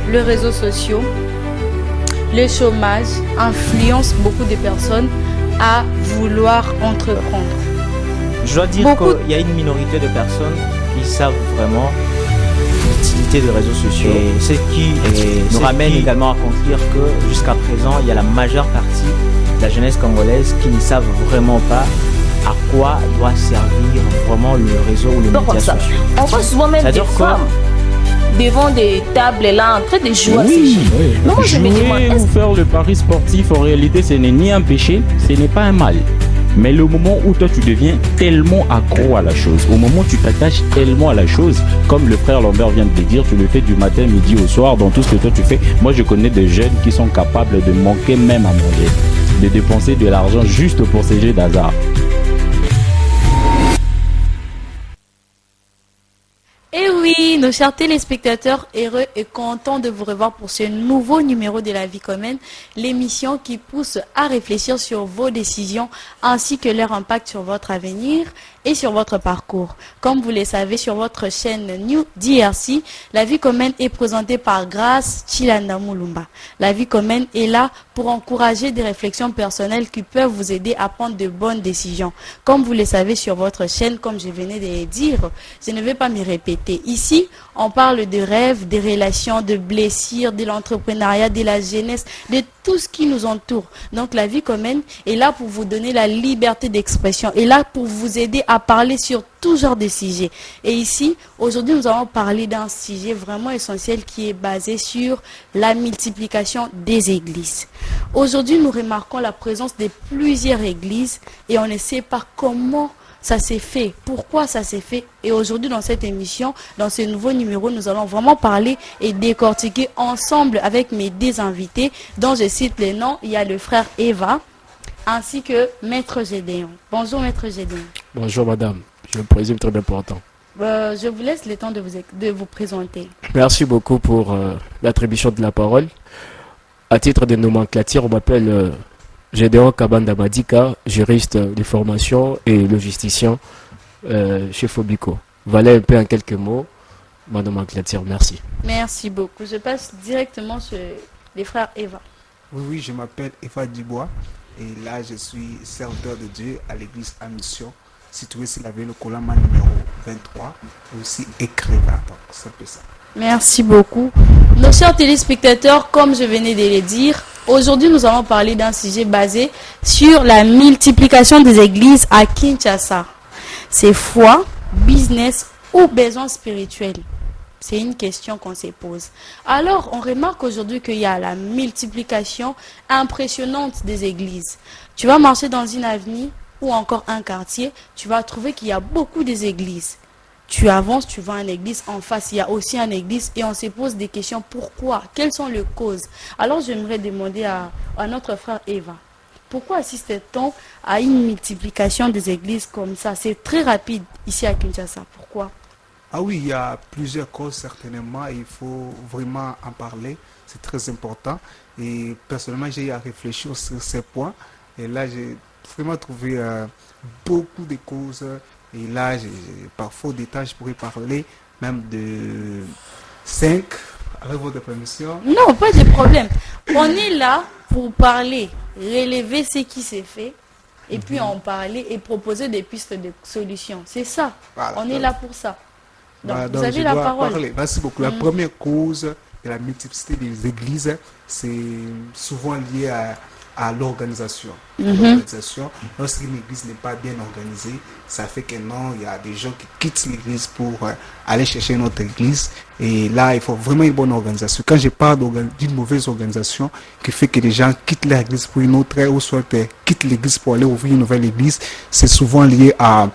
les réseaux sociaux, le chômage influence beaucoup de personnes à vouloir entreprendre. Je dois dire qu'il y a une minorité de personnes qui savent vraiment l'utilité des réseaux sociaux. Et ce qui nous ramène également à conclure que jusqu'à présent, il y a la majeure partie de la jeunesse congolaise qui ne savent vraiment pas à quoi doit servir vraiment le réseau ou les médias sociaux. On voit souvent même des femmes devant des tables là en train de jouer à ces jeux. Mais moi je me demande, ou faire le pari sportif, en réalité ce n'est ni un péché, ce n'est pas un mal. Mais le moment où toi tu deviens tellement accro à la chose, au moment où tu t'attaches tellement à la chose, comme le frère Lambert vient de te dire, tu le fais du matin, midi au soir, dans tout ce que toi tu fais. Moi je connais des jeunes qui sont capables de manquer même à manger, de dépenser de l'argent juste pour ces jeux d'hasard. Et oui, nos chers téléspectateurs, heureux et contents de vous revoir pour ce nouveau numéro de La Vie commune, l'émission qui pousse à réfléchir sur vos décisions ainsi que leur impact sur votre avenir et sur votre parcours. Comme vous le savez, sur votre chaîne New DRC, La Vie commune est présentée par Grâce Chilanda Mulumba. La Vie commune est là pour encourager des réflexions personnelles qui peuvent vous aider à prendre de bonnes décisions. Comme vous le savez sur votre chaîne, comme je venais de le dire, je ne vais pas me répéter. Ici, on parle de rêves, des relations, de blessures, de l'entrepreneuriat, de la jeunesse, de tout ce qui nous entoure. Donc la vie commune est là pour vous donner la liberté d'expression, est là pour vous aider à parler sur tout genre de sujets. Et ici, aujourd'hui, nous allons parler d'un sujet vraiment essentiel qui est basé sur la multiplication des églises. Aujourd'hui, nous remarquons la présence de plusieurs églises et on ne sait pas comment ça s'est fait, pourquoi ça s'est fait. Et aujourd'hui, dans cette émission, dans ce nouveau numéro, nous allons vraiment parler et décortiquer ensemble avec mes deux invités, dont je cite les noms. Il y a le frère Eva, ainsi que Maître Gédéon. Bonjour Maître Gédéon. Bonjour madame, je me présume très important. Je vous laisse le temps de vous présenter. Merci beaucoup pour l'attribution de la parole. À titre de nomenclature, on m'appelle Gédéon Kabanda Madika, juriste de formation et logisticien chez Fobico. Voilà un peu en quelques mots ma nomenclature, merci. Merci beaucoup. Je passe directement sur les frères Eva. Oui, je m'appelle Eva Dubois et là je suis serviteur de Dieu à l'église à mission située sur la ville Kolama numéro 23 et aussi écrivain. Donc c'est un peu ça. Merci beaucoup. Nos chers téléspectateurs, comme je venais de le dire, aujourd'hui nous allons parler d'un sujet basé sur la multiplication des églises à Kinshasa. C'est foi, business ou besoin spirituel? C'est une question qu'on se pose. Alors, on remarque aujourd'hui qu'il y a la multiplication impressionnante des églises. Tu vas marcher dans une avenue ou encore un quartier, tu vas trouver qu'il y a beaucoup d'églises. Tu avances, tu vois une église, en face, il y a aussi une église et on se pose des questions. Pourquoi? Quelles sont les causes? Alors, j'aimerais demander à notre frère Eva, pourquoi assiste-t-on à une multiplication des églises comme ça? C'est très rapide ici à Kinshasa. Pourquoi? Ah oui, il y a plusieurs causes certainement, il faut vraiment en parler, c'est très important. Et personnellement, j'ai eu à réfléchir sur ces points et là, j'ai vraiment trouvé beaucoup de causes. Et là, par faux détails, je pourrais parler même de 5, avec votre permission. Non, pas de problème. On est là pour parler, relever ce qui s'est fait, et puis en parler et proposer des pistes de solutions. C'est ça. Voilà, on est là pour ça. Donc, voilà, vous avez la parole. Parler. Merci beaucoup. La première cause de la multiplicité des églises, c'est souvent lié à l'organisation. L'organisation, lorsqu'une église n'est pas bien organisée, ça fait que non, il y a des gens qui quittent l'église pour aller chercher une autre église. Et là, il faut vraiment une bonne organisation. Quand je parle d'une mauvaise organisation qui fait que les gens quittent l'église pour une autre, ou soit quittent l'église pour aller ouvrir une nouvelle église, c'est souvent lié à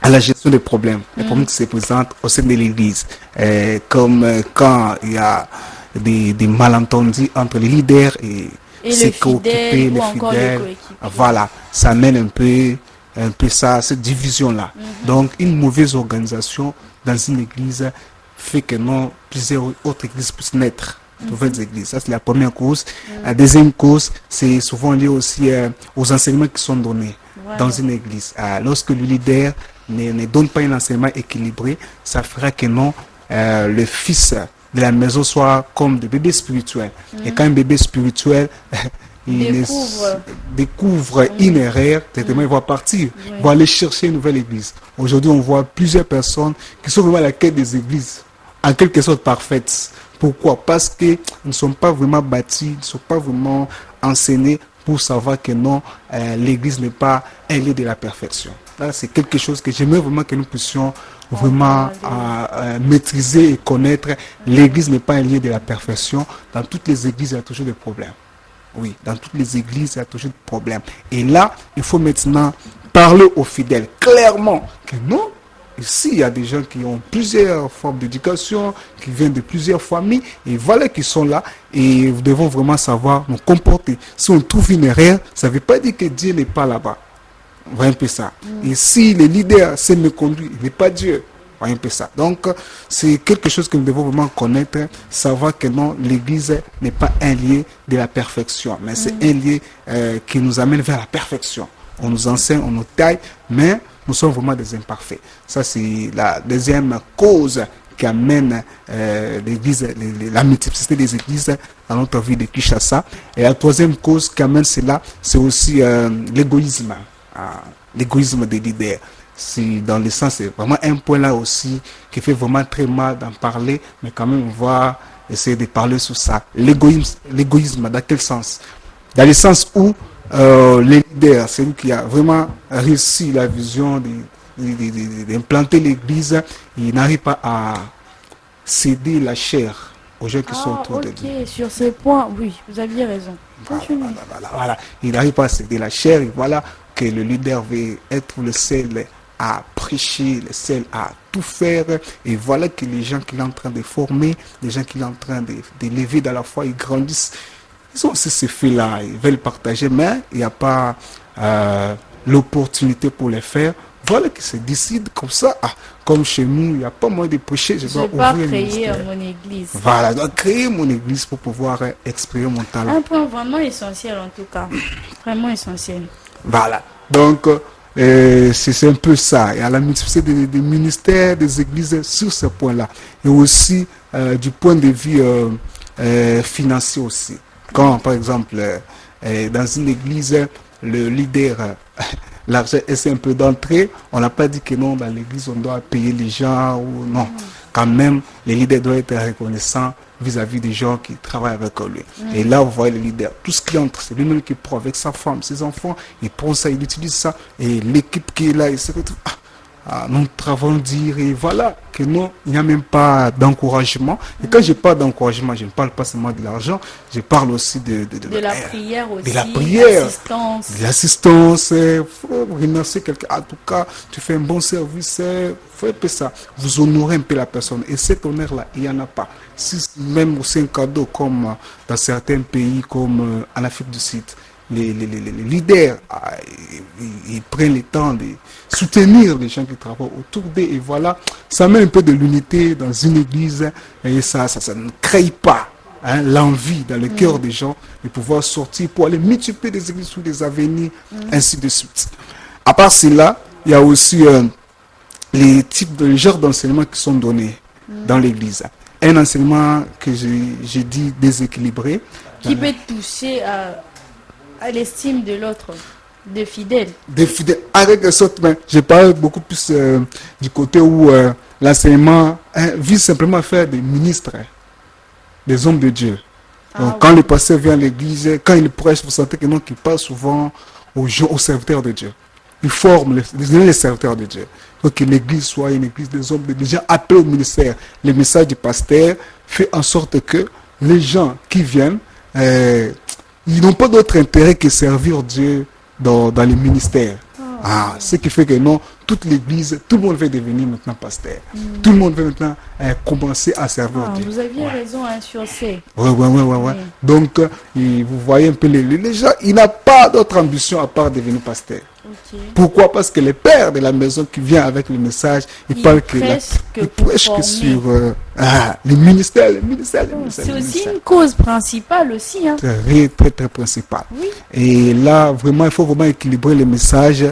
la gestion des problèmes, les problèmes qui se présentent au sein de l'église, comme quand il y a des malentendus entre les leaders et les fidèles, ou encore les coéquipiers. Voilà, ça mène un peu ça, cette division-là. Donc, une mauvaise organisation dans une église fait que non, plusieurs autres églises puissent naître, nouvelles églises. Ça, c'est la première cause. La deuxième cause, c'est souvent lié aussi aux enseignements qui sont donnés dans une église. Lorsque le leader ne donne pas un enseignement équilibré, ça fera que non, le fils de la maison soient comme des bébés spirituels. Et quand un bébé spirituel il découvre une erreur, certainement il va partir, il va aller chercher une nouvelle église. Aujourd'hui, on voit plusieurs personnes qui sont vraiment à la quête des églises, en quelque sorte parfaites. Pourquoi? Parce qu'ils ne sont pas vraiment bâtis, ils ne sont pas vraiment enseignés pour savoir que non, l'église n'est pas un lieu de la perfection. Là, c'est quelque chose que j'aimerais vraiment que nous puissions vraiment maîtriser et connaître. L'église n'est pas un lieu de la perfection. Dans toutes les églises, il y a toujours des problèmes. Oui, dans toutes les églises, il y a toujours des problèmes. Et là, il faut maintenant parler aux fidèles clairement que non, ici, il y a des gens qui ont plusieurs formes d'éducation, qui viennent de plusieurs familles, et voilà qu'ils sont là, et nous devons vraiment savoir nous comporter. Si on trouve une erreur, ça ne veut pas dire que Dieu n'est pas là-bas. Voyez un peu ça. Et si le leader sait me conduire, il n'est pas Dieu. Voyez un peu ça. Donc, c'est quelque chose que nous devons vraiment connaître, savoir que non, l'église n'est pas un lieu de la perfection, mais c'est un lieu qui nous amène vers la perfection. On nous enseigne, on nous taille, mais nous sommes vraiment des imparfaits. Ça, c'est la deuxième cause qui amène l'église, la multiplicité des églises dans notre vie de Kinshasa. Et la troisième cause qui amène cela, c'est aussi l'égoïsme. L'égoïsme des leaders. C'est dans le sens, c'est vraiment un point là aussi qui fait vraiment très mal d'en parler, mais quand même on va essayer de parler sur ça. L'égoïsme, dans quel sens? Dans le sens où les leaders, c'est lui qui a vraiment réussi la vision d'implanter l'église, il n'arrive pas à céder la chair aux gens qui sont autour de lui. Sur ce point, oui, vous aviez raison. Voilà. Il n'arrive pas à céder la chair, et voilà que le leader veut être le seul à prêcher, le seul à tout faire, et voilà que les gens qu'il est en train de former, les gens qu'il est en train de lever dans la foi, ils grandissent. Ils ont aussi ces faits-là, ils veulent partager, mais il n'y a pas l'opportunité pour les faire. Voilà qu'ils se décident comme ça. Comme chez nous, il n'y a pas moyen de prêcher, je dois ouvrir créer mon église. Voilà, je dois créer mon église pour pouvoir exprimer mon talent. Un point vraiment essentiel en tout cas, vraiment essentiel. Voilà, donc c'est un peu ça. Il y a la multiplicité des ministères, des églises sur ce point-là. Et aussi du point de vue financier aussi. Quand par exemple, dans une église, le leader, l'argent essaie un peu d'entrer, on n'a pas dit que non, dans l'église on doit payer les gens ou non. Quand même, les leaders doivent être reconnaissants vis-à-vis des gens qui travaillent avec lui. Et là, vous voyez le leader, tout ce qui entre, c'est lui-même qui prend avec sa femme, ses enfants, il prend ça, il utilise ça, et l'équipe qui est là, il se retrouve, nous travaillons dire, et voilà, que non, il n'y a même pas d'encouragement. Et quand je parle d'encouragement, je ne parle pas seulement de l'argent, je parle aussi de la prière aussi, de la prière, l'assistance. De l'assistance, il faut remercier quelqu'un. En tout cas, tu fais un bon service, il faut un peu ça. Vous honorez un peu la personne. Et cet honneur-là, il n'y en a pas. Si même c'est un cadeau, comme dans certains pays, comme en Afrique du Sud, les leaders, ils prennent le temps de soutenir les gens qui travaillent autour d'eux, et voilà, ça met un peu de l'unité dans une église, et ça ne crée pas l'envie dans le cœur des gens de pouvoir sortir pour aller multiplier des églises sous des avenirs, ainsi de suite. À part cela, il y a aussi les types de genres d'enseignements qui sont donnés dans l'église. Un enseignement que j'ai dit déséquilibré, qui peut toucher à l'estime de l'autre, des fidèles. Des fidèles, avec des sortes, mais je parle beaucoup plus du côté où l'enseignement vise simplement à faire des ministres, des hommes de Dieu. Donc, quand le pasteur vient à l'église, quand il prêche, vous sentez que non, qu'il parle souvent aux gens, aux serviteurs de Dieu. Il forme les serviteurs de Dieu. Donc que l'église soit une église des hommes, des gens appelés au ministère. Le message du pasteur fait en sorte que les gens qui viennent, ils n'ont pas d'autre intérêt que servir Dieu dans les ministères. Ce qui fait que non, toute l'église, tout le monde veut devenir maintenant pasteur. Tout le monde veut maintenant commencer à servir Dieu. Vous aviez raison sur ça. Ouais. Donc, vous voyez un peu les gens, ils n'ont pas d'autre ambition à part devenir pasteur. Pourquoi? Parce que les pères de la maison qui viennent avec le message, ils parlent que sur les ministères. C'est aussi une cause principale aussi. Très principale. Oui. Et là, vraiment, il faut vraiment équilibrer le message.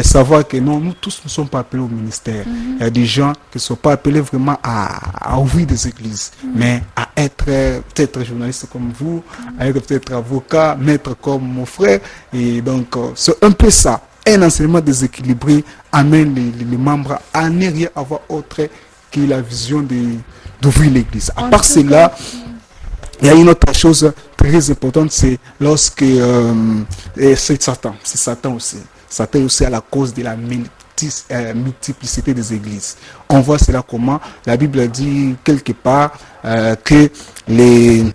savoir que non, nous tous ne sommes pas appelés au ministère. Il y a des gens qui ne sont pas appelés vraiment à ouvrir des églises, mais à être peut-être journaliste comme vous, à être peut-être avocat, maître comme mon frère. Et donc, c'est un peu ça. Un enseignement déséquilibré amène les membres à ne rien avoir autre que la vision d'ouvrir l'église. À part cela, il y a une autre chose très importante, c'est lorsque c'est Satan. C'est Satan aussi. Satan aussi à la cause de la multiplicité des églises. On voit cela comment la Bible dit quelque part que les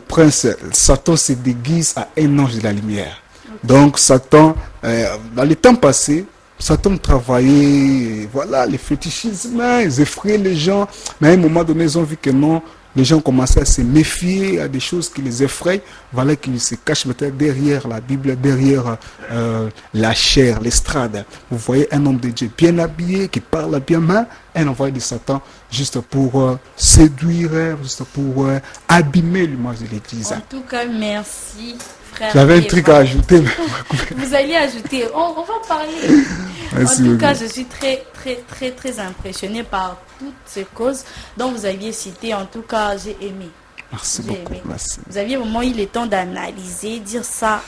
princes, Satan se déguise à un ange de la lumière. Donc Satan, dans les temps passés, Satan travaillait, voilà, les fétichismes, ils effrayaient les gens, mais à un moment donné, ils ont vu que non, les gens commençaient à se méfier à des choses qui les effraient, voilà qu'ils se cachent peut-être derrière la Bible, derrière la chair, l'estrade. Vous voyez un homme de Dieu bien habillé, qui parle bien main, un envoyé de Satan, juste pour séduire, juste pour abîmer l'image de l'Église. En tout cas, merci. J'avais un truc à ajouter. Vous alliez ajouter. On va parler. Merci en tout beaucoup. cas, je suis très impressionnée par toutes ces causes dont vous aviez cité. En tout cas, j'ai aimé. Merci J'ai beaucoup. aimé. Merci. Vous aviez vraiment eu le temps d'analyser, dire ça,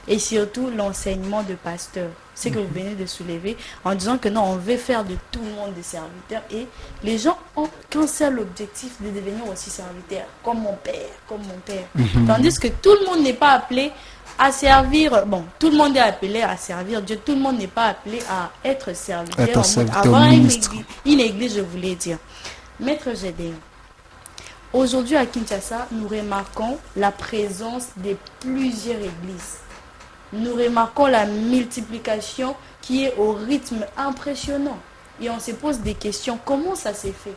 et surtout l'enseignement de pasteur. C'est que vous venez de soulever en disant que non, on veut faire de tout le monde des serviteurs et les gens ont qu'un seul objectif de devenir aussi serviteurs, comme mon père. Tandis que tout le monde n'est pas appelé à servir, bon, tout le monde est appelé à servir Dieu, tout le monde n'est pas appelé à être serviteur, Être serviteur, avoir ministre. une église, je voulais dire. Maître Gédéon, aujourd'hui à Kinshasa, nous remarquons la présence de plusieurs églises. Nous remarquons la multiplication qui est au rythme impressionnant. Et on se pose des questions. Comment ça s'est fait?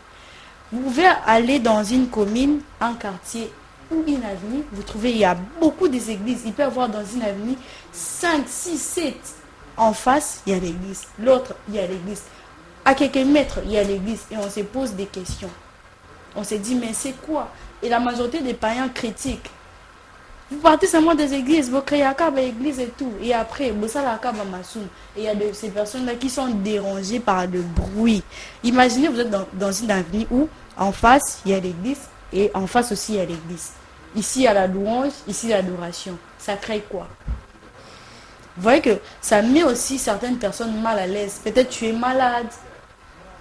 Vous pouvez aller dans une commune, un quartier ou une avenue. Vous trouvez, il y a beaucoup des églises. Il peut y avoir dans une avenue 5, 6, 7. En face, il y a l'église. L'autre, il y a l'église. À quelques mètres, il y a l'église. Et on se pose des questions. On se dit, mais c'est quoi? Et la majorité des païens critiquent. Vous partez seulement des églises, vous créez une église et tout. Et après, vous savez et il y a ces personnes-là qui sont dérangées par le bruit. Imaginez, vous êtes dans une avenue où en face, il y a l'église et en face aussi, il y a l'église. Ici, il y a la louange, ici, l'adoration. Ça crée quoi? Vous voyez que ça met aussi certaines personnes mal à l'aise. Peut-être tu es malade.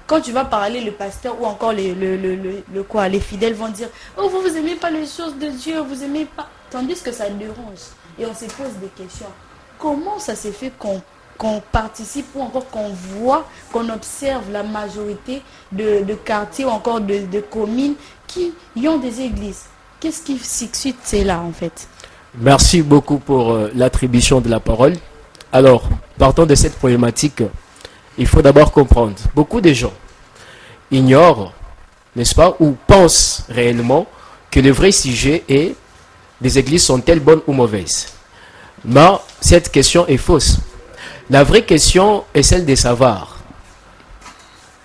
Quand tu vas parler, le pasteur ou encore les fidèles vont dire « Oh, vous n'aimez pas les choses de Dieu, vous n'aimez pas... » Tandis que ça dérange. Et on se pose des questions. Comment ça s'est fait qu'on participe ou encore qu'on voit, qu'on observe la majorité de quartiers ou encore de communes qui ont des églises? Qu'est-ce qui succède cela en fait? Merci beaucoup pour l'attribution de la parole. Alors, partant de cette problématique, il faut d'abord comprendre. Beaucoup de gens ignorent, n'est-ce pas, ou pensent réellement que le vrai sujet est les églises sont-elles bonnes ou mauvaises? Mais cette question est fausse. La vraie question est celle de savoir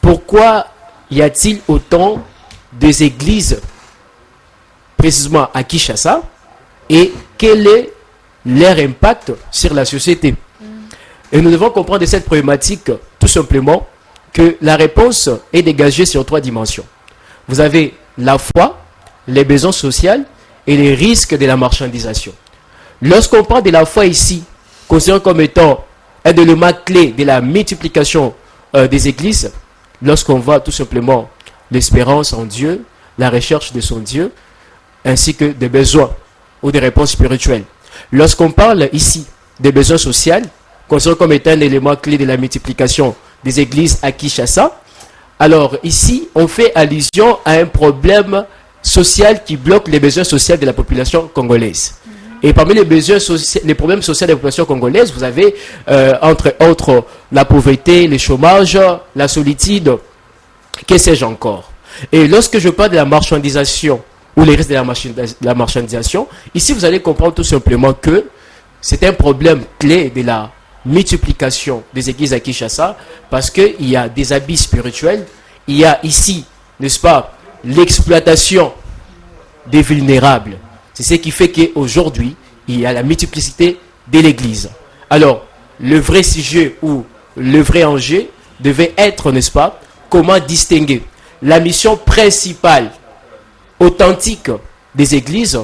pourquoi y a-t-il autant des églises précisément à Kinshasa et quel est leur impact sur la société. Et nous devons comprendre de cette problématique tout simplement que la réponse est dégagée sur 3 dimensions. Vous avez la foi, les besoins sociaux et les risques de la marchandisation. Lorsqu'on parle de la foi ici, considéré comme étant un élément clé de la multiplication des églises, lorsqu'on voit tout simplement l'espérance en Dieu, la recherche de son Dieu, ainsi que des besoins ou des réponses spirituelles. Lorsqu'on parle ici des besoins sociaux, considéré comme étant un élément clé de la multiplication des églises à Kinshasa, alors ici, on fait allusion à un problème social qui bloque les besoins sociaux de la population congolaise. Et parmi les les problèmes sociaux de la population congolaise, vous avez entre autres la pauvreté, le chômage, la solitude, que sais-je encore. Et lorsque je parle de la marchandisation ou les risques de la marchandisation, ici vous allez comprendre tout simplement que c'est un problème clé de la multiplication des églises à Kinshasa, parce qu'il y a des habits spirituels, il y a ici, n'est-ce pas, l'exploitation des vulnérables. C'est ce qui fait qu'aujourd'hui, il y a la multiplicité de l'Église. Alors, le vrai sujet ou le vrai enjeu devait être, n'est-ce pas, comment distinguer la mission principale, authentique des églises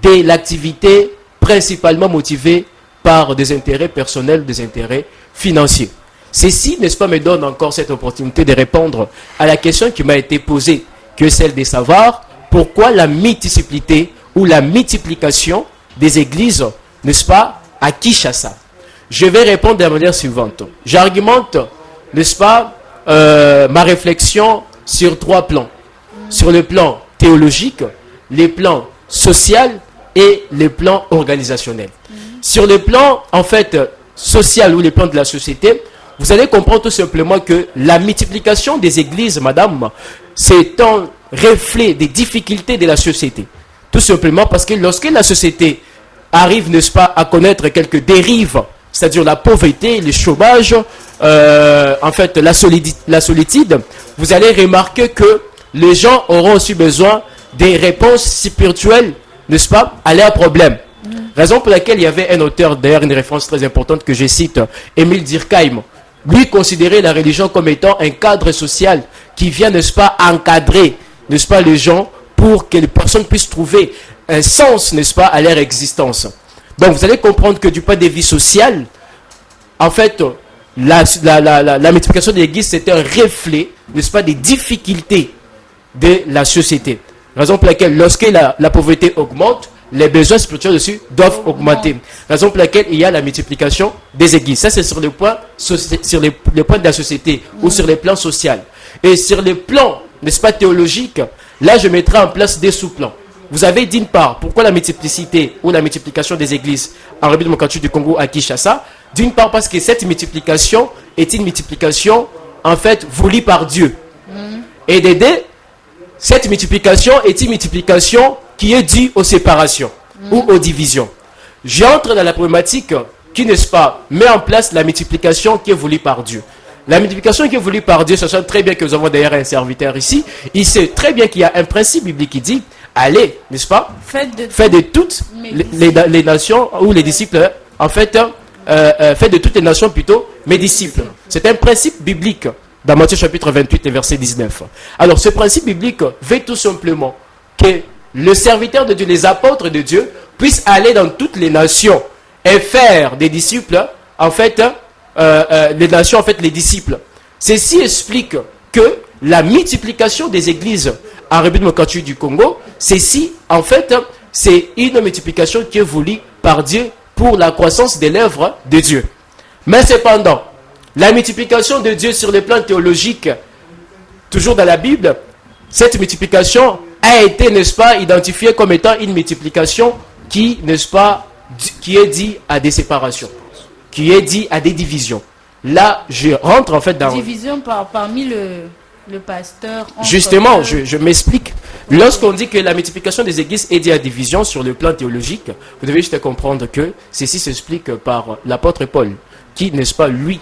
de l'activité principalement motivée par des intérêts personnels, des intérêts financiers. Ceci, n'est-ce pas, me donne encore cette opportunité de répondre à la question qui m'a été posée, que est celle de savoir pourquoi la multiplicité ou la multiplication des églises, n'est-ce pas, à Kinshasa. Je vais répondre de la manière suivante. J'argumente, n'est-ce pas, ma réflexion sur 3 plans. Sur le plan théologique, les plans social et les plans organisationnels. Sur le plan, en fait, social ou les plans de la société, vous allez comprendre tout simplement que la multiplication des églises, madame, c'est un reflet des difficultés de la société. Tout simplement parce que lorsque la société arrive, n'est-ce pas, à connaître quelques dérives, c'est-à-dire la pauvreté, le chômage, en fait, la solitude, vous allez remarquer que les gens auront aussi besoin des réponses spirituelles, n'est-ce pas, à leurs problèmes. Raison pour laquelle il y avait un auteur, d'ailleurs une référence très importante que je cite, Émile Durkheim. Lui considérait la religion comme étant un cadre social qui vient, n'est-ce pas, encadrer, n'est-ce pas, les gens pour que les personnes puissent trouver un sens, n'est-ce pas, à leur existence. Donc vous allez comprendre que du point de vue social, en fait, la multiplication de l'Église, c'est un reflet, n'est-ce pas, des difficultés de la société. Raison pour laquelle, lorsque la pauvreté augmente, les besoins spirituels dessus doivent augmenter. Raison pour laquelle il y a la multiplication des églises. Ça, c'est sur le point, sur les points de la société ou sur les plans sociaux. Et sur les plans, n'est-ce pas, théologiques, là, je mettrai en place des sous-plans. Vous avez d'une part, pourquoi la multiplicité ou la multiplication des églises en République démocratique du Congo à Kinshasa? D'une part, parce que cette multiplication est une multiplication, en fait, voulue par Dieu. Et de deux, cette multiplication est une multiplication qui est due aux séparations ou aux divisions. J'entre dans la problématique qui, n'est-ce pas, met en place la multiplication qui est voulue par Dieu. La multiplication qui est voulue par Dieu, sachant très bien que nous avons d'ailleurs un serviteur ici, il sait très bien qu'il y a un principe biblique qui dit, allez, n'est-ce pas, faites de toutes les nations ou les disciples, en fait, faites de toutes les nations plutôt mes disciples. C'est un principe biblique dans Matthieu chapitre 28 et verset 19. Alors ce principe biblique veut tout simplement que le serviteur de Dieu, les apôtres de Dieu, puissent aller dans toutes les nations et faire des disciples, en fait, les nations, en fait, les disciples. Ceci explique que la multiplication des églises en République démocratique du Congo, ceci, en fait, c'est une multiplication qui est voulue par Dieu pour la croissance de l'œuvre de Dieu. Mais cependant, la multiplication de Dieu sur le plan théologique, toujours dans la Bible, cette multiplication a été, n'est-ce pas, identifiée comme étant une multiplication qui, n'est-ce pas, qui est due à des séparations, qui est due à des divisions. Là, je rentre en fait dans... Division parmi le pasteur... Justement, je m'explique. Lorsqu'on dit que la multiplication des églises est due à division sur le plan théologique, vous devez juste comprendre que ceci s'explique par l'apôtre Paul, qui, n'est-ce pas, lui,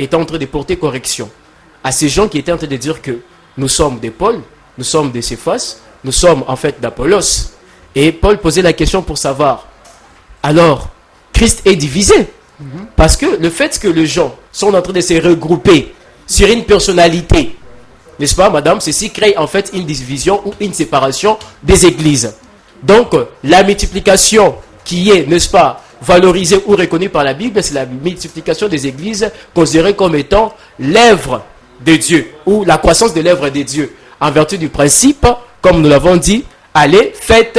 est en train de porter correction à ces gens qui étaient en train de dire que nous sommes des Paul, nous sommes des Céphas, nous sommes en fait d'Apollos. Et Paul posait la question pour savoir, alors, Christ est divisé. Parce que le fait que les gens sont en train de se regrouper sur une personnalité, n'est-ce pas, madame, ceci crée en fait une division ou une séparation des églises. Donc, la multiplication qui est, n'est-ce pas, valorisée ou reconnue par la Bible, c'est la multiplication des églises considérée comme étant l'œuvre de Dieu ou la croissance de l'œuvre de Dieu. En vertu du principe, comme nous l'avons dit, allez, faites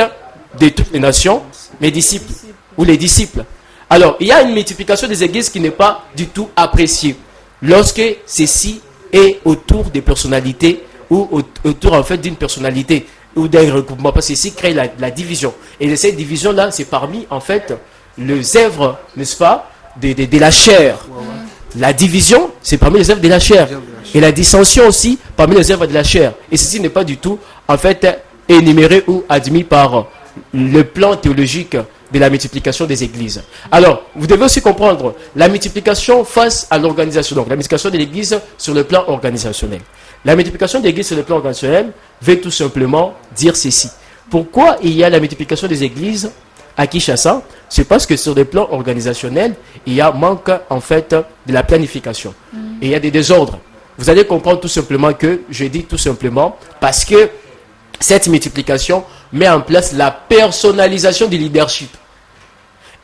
de toutes les nations mes disciples ou les disciples. Alors, il y a une multiplication des églises qui n'est pas du tout appréciée lorsque ceci est autour des personnalités ou autour en fait d'une personnalité ou d'un regroupement, parce que ceci crée la division. Et cette division-là, c'est parmi en fait les œuvres, n'est-ce pas, de la chair. La division, c'est parmi les œuvres de la chair. Et la dissension aussi, parmi les œuvres de la chair. Et ceci n'est pas du tout, en fait, énuméré ou admis par le plan théologique de la multiplication des églises. Alors, vous devez aussi comprendre la multiplication face à l'organisation. Donc, la multiplication de l'église sur le plan organisationnel. La multiplication de l'église sur le plan organisationnel veut tout simplement dire ceci. Pourquoi il y a la multiplication des églises à Kinshasa? c'est parce que sur le plan organisationnel, il y a manque en fait de la planification. Et il y a des désordres. Vous allez comprendre tout simplement que, je dis tout simplement, parce que cette multiplication met en place la personnalisation du leadership.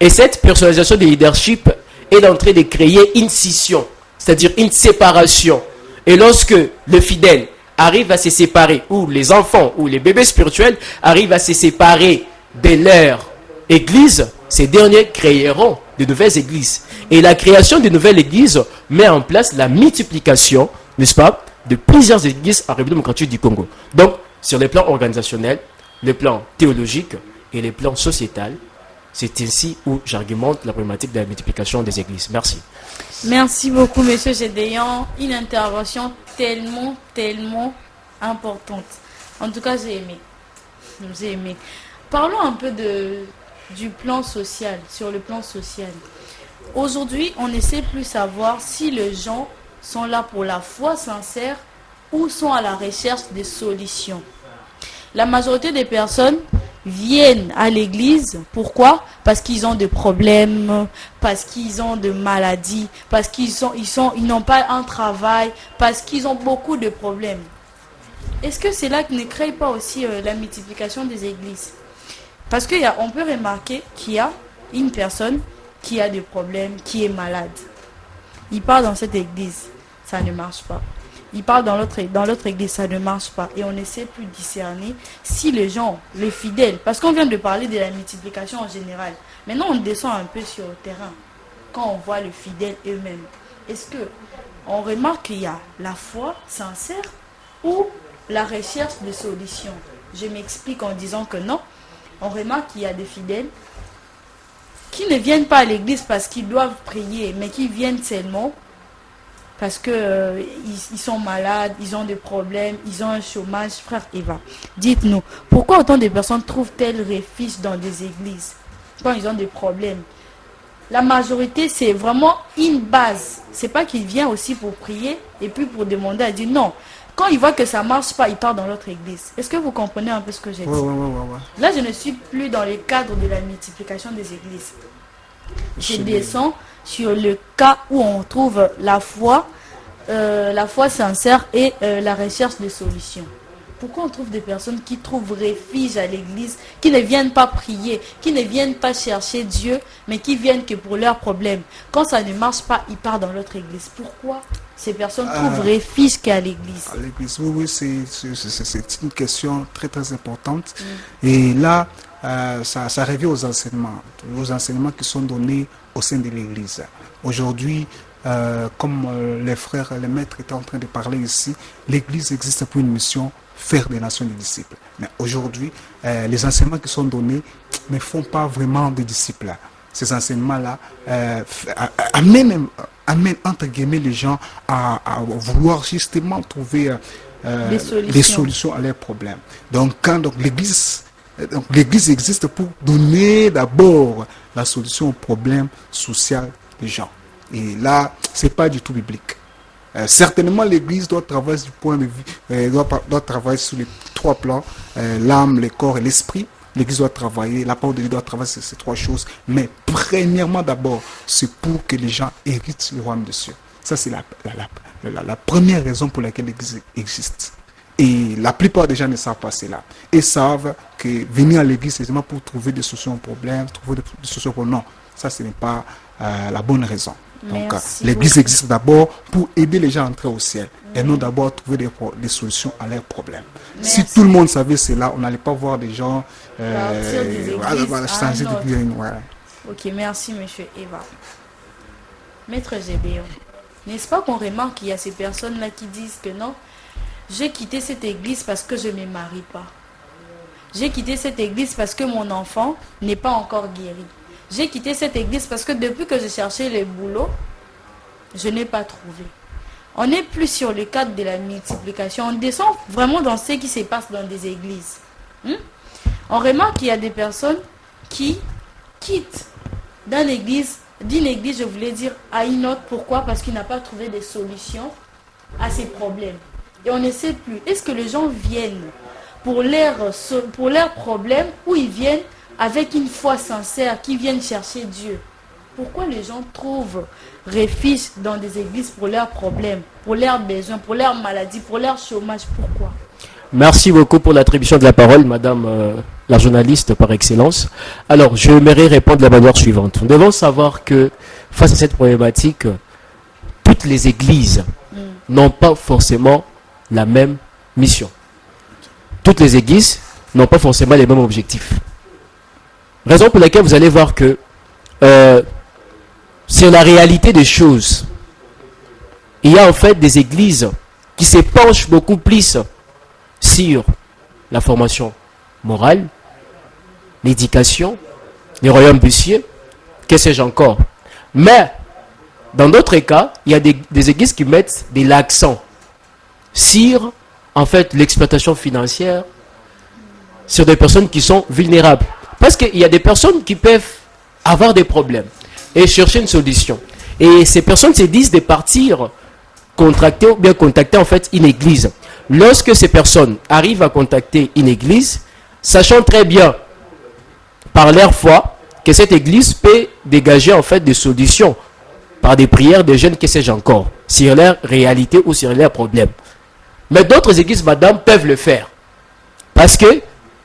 Et cette personnalisation du leadership est en train de créer une scission, c'est-à-dire une séparation. Et lorsque le fidèle arrive à se séparer, ou les enfants, ou les bébés spirituels arrivent à se séparer de leur église, ces derniers créeront de nouvelles églises. Et la création de nouvelles églises met en place la multiplication, n'est-ce pas, de plusieurs églises en République démocratique du Congo. Donc, sur les plans organisationnels, les plans théologiques et les plans sociétal, c'est ainsi où j'argumente la problématique de la multiplication des églises. Merci. Merci beaucoup, Monsieur Gédéon. Une intervention tellement importante. En tout cas, j'ai aimé. Parlons un peu du plan social, sur le plan social. Aujourd'hui, on ne sait plus savoir si les gens sont là pour la foi sincère ou sont à la recherche des solutions. La majorité des personnes viennent à l'église. Pourquoi? Parce qu'ils ont des problèmes, parce qu'ils ont des maladies, parce qu'ils n'ont pas un travail, parce qu'ils ont beaucoup de problèmes. Est-ce que c'est là que ne crée pas aussi la multiplication des églises? Parce qu'on peut remarquer qu'il y a une personne qui a des problèmes, qui est malade. Il part dans cette église, ça ne marche pas. Il part dans l'autre église, ça ne marche pas. Et on ne sait plus discerner si les gens, les fidèles, parce qu'on vient de parler de la multiplication en général. Maintenant, on descend un peu sur le terrain. Quand on voit les fidèles eux-mêmes, est-ce qu'on remarque qu'il y a la foi sincère ou la recherche de solutions? Je m'explique en disant que non. On remarque qu'il y a des fidèles qui ne viennent pas à l'église parce qu'ils doivent prier, mais qui viennent seulement parce que ils sont malades, ils ont des problèmes, ils ont un chômage. Frère Eva, dites-nous, pourquoi autant de personnes trouvent-elles refuge dans des églises quand ils ont des problèmes? La majorité, c'est vraiment une base. C'est pas qu'ils viennent aussi pour prier et puis pour demander à Dieu. Non. Quand ils voient que ça ne marche pas, ils partent dans l'autre église. Est-ce que vous comprenez un peu ce que j'ai dit? Ouais. Là, je ne suis plus dans le cadre de la multiplication des églises. Je descends sur le cas où on trouve la foi sincère et la recherche de solutions. Pourquoi on trouve des personnes qui trouvent refuge à l'église, qui ne viennent pas prier, qui ne viennent pas chercher Dieu, mais qui viennent que pour leurs problèmes? Quand ça ne marche pas, ils partent dans l'autre église. Pourquoi ces personnes trouvent refuge qu'à l'église? À l'église, oui, c'est une question très importante. Et là, ça revient aux enseignements qui sont donnés au sein de l'église. Aujourd'hui, comme les frères, les maîtres étaient en train de parler ici, l'église existe pour une mission, faire des nations des disciples. Mais aujourd'hui, les enseignements qui sont donnés ne font pas vraiment des disciples. Ces enseignements-là amènent entre guillemets les gens à vouloir justement trouver des solutions à leurs problèmes. Donc l'église existe pour donner d'abord la solution aux problèmes sociaux des gens. Et là, c'est pas du tout biblique. Certainement, l'église doit travailler du point de vue, doit travailler sur les trois plans, l'âme, le corps et l'esprit. L'église doit travailler, la parole de Dieu doit travailler sur ces trois choses. Mais premièrement, d'abord, c'est pour que les gens héritent le royaume de Dieu. Ça, c'est la première raison pour laquelle l'église existe. Et la plupart des gens ne savent pas cela. Ils savent que venir à l'église, c'est seulement pour trouver des solutions aux problèmes, trouver des solutions aux problèmes. Non, ça, ce n'est pas la bonne raison. Donc, l'église existe d'abord pour aider les gens à entrer au ciel et non d'abord trouver des solutions à leurs problèmes. Si tout le monde savait cela, on n'allait pas voir des gens changer de vie. Ok, merci, monsieur Eva. Maître Gédéon, n'est-ce pas qu'on remarque qu'il y a ces personnes-là qui disent que non, j'ai quitté cette église parce que je ne me marie pas. J'ai quitté cette église parce que mon enfant n'est pas encore guéri. J'ai quitté cette église parce que depuis que j'ai cherché le boulot, je n'ai pas trouvé. On n'est plus sur le cadre de la multiplication. On descend vraiment dans ce qui se passe dans des églises. On remarque qu'il y a des personnes qui quittent d'une église, je voulais dire, à une autre. Pourquoi? Parce qu'il n'a pas trouvé des solutions à ses problèmes. Et on ne sait plus. Est-ce que les gens viennent pour leurs problèmes ou ils viennent avec une foi sincère, qui viennent chercher Dieu. Pourquoi les gens trouvent refuge dans des églises pour leurs problèmes, pour leurs besoins, pour leurs maladies, pour leur chômage? Pourquoi? Merci beaucoup pour l'attribution de la parole, madame la journaliste par excellence. Alors, je j'aimerais répondre de la manière suivante. Nous devons savoir que face à cette problématique, toutes les églises n'ont pas forcément la même mission. Toutes les églises n'ont pas forcément les mêmes objectifs. Raison pour laquelle vous allez voir que sur la réalité des choses, il y a en fait des églises qui se penchent beaucoup plus sur la formation morale, l'éducation, les royaumes bussiers, que sais-je encore. Mais, dans d'autres cas, il y a des églises qui mettent de l'accent sur, en fait, l'exploitation financière, sur des personnes qui sont vulnérables. Parce qu'il y a des personnes qui peuvent avoir des problèmes et chercher une solution. Et ces personnes se disent de partir contracter ou bien contacter en fait une église. Lorsque ces personnes arrivent à contacter une église, sachant très bien par leur foi que cette église peut dégager en fait des solutions par des prières des jeunes, que sais-je encore, sur leur réalité ou sur leurs problèmes. Mais d'autres églises, madame, peuvent le faire. Parce que